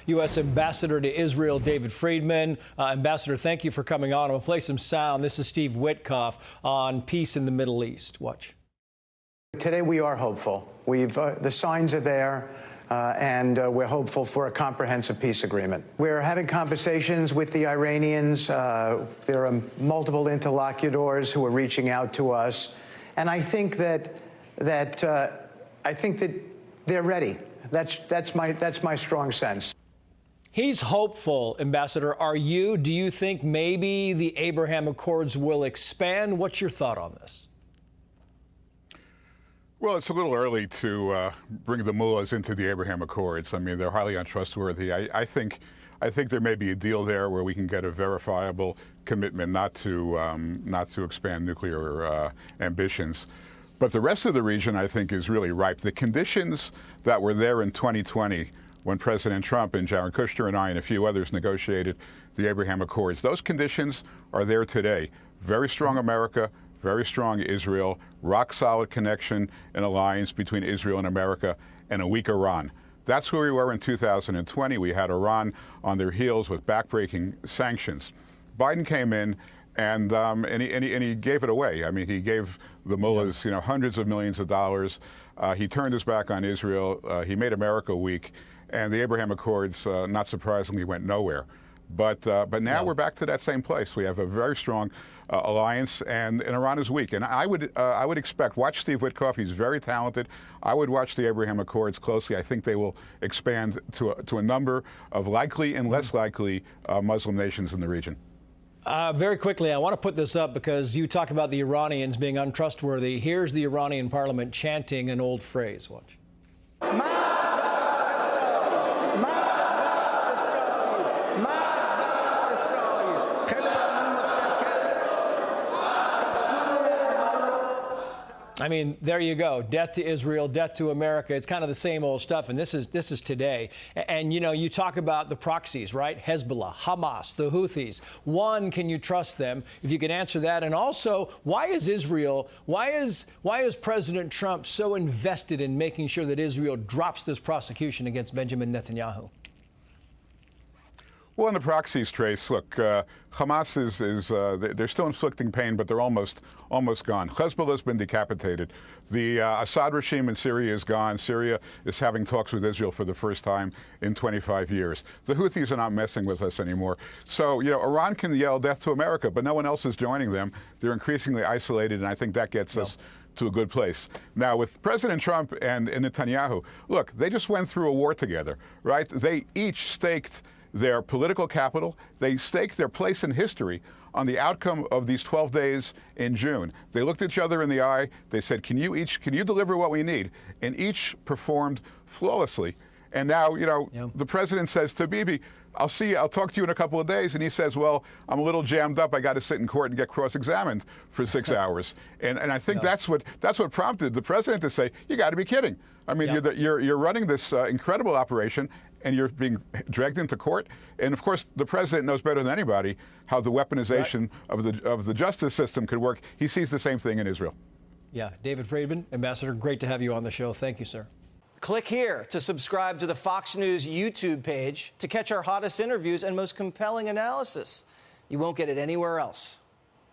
U.S. Ambassador to Israel, David Friedman. Ambassador, thank you for coming on. I'm going to play some sound. This is Steve Witkoff on peace in the Middle East. Watch. Today we are hopeful. The signs are there. And we're hopeful for a comprehensive peace agreement. We're having conversations with the Iranians. There are multiple interlocutors who are reaching out to us, and I think that they're ready. That's my strong sense. He's hopeful, Ambassador. Are you? Do you think maybe the Abraham Accords will expand? What's your thought on this? Well, it's a little early to bring the mullahs into the Abraham Accords. I mean, they're highly untrustworthy. I think there may be a deal there where we can get a verifiable commitment not to expand nuclear ambitions. But the rest of the region, I think, is really ripe. The conditions that were there in 2020 when President Trump and Jared Kushner and I and a few others negotiated the Abraham Accords, those conditions are there today. Very strong America, very strong Israel, rock-solid connection and alliance between Israel and America, and a weak Iran. That's where we were in 2020. We had Iran on their heels with backbreaking sanctions. Biden came in and he gave it away. I mean, he gave the mullahs, hundreds of millions of dollars. He turned his back on Israel. He made America weak, and the Abraham Accords, not surprisingly, went nowhere. But now we're back to that same place. We have a very strong alliance, and Iran is weak. And I would expect, watch Steve Witkoff, he's very talented. I would watch the Abraham Accords closely. I think they will expand to a number of likely and less likely Muslim nations in the region. Very quickly, I want to put this up because you talk about the Iranians being untrustworthy. Here's the Iranian parliament chanting an old phrase. Watch. I mean, there you go. Death to Israel, death to America. It's kind of the same old stuff, and this is today. And you talk about the proxies, right? Hezbollah, Hamas, the Houthis. One, can you trust them? If you can answer that, and also, why is President Trump so invested in making sure that Israel drops this prosecution against Benjamin Netanyahu? Well, in the proxies, Trace, look, Hamas they're still inflicting pain, but they're almost gone. Hezbollah's been decapitated. The Assad regime in Syria is gone. Syria is having talks with Israel for the first time in 25 years. The Houthis are not messing with us anymore. So, Iran can yell death to America, but no one else is joining them. They're increasingly isolated, and I think that gets us to a good place. Now, with President Trump and Netanyahu, look, they just went through a war together, right? They each staked their political capital. They staked their place in history on the outcome of these 12 days in June. They looked each other in the eye. They said, can you deliver what we need? And each performed flawlessly. And now, the president says to Bibi, I'll talk to you in a couple of days. And he says, well, I'm a little jammed up. I got to sit in court and get cross-examined for 6 hours. And I think that's what prompted the president to say, you got to be kidding. I mean, you're running this incredible operation, and you're being dragged into court. And of course, the president knows better than anybody how the weaponization of the justice system could work. He sees the same thing in Israel. Yeah, David Friedman, Ambassador, great to have you on the show. Thank you, sir. Click here to subscribe to the Fox News YouTube page to catch our hottest interviews and most compelling analysis. You won't get it anywhere else.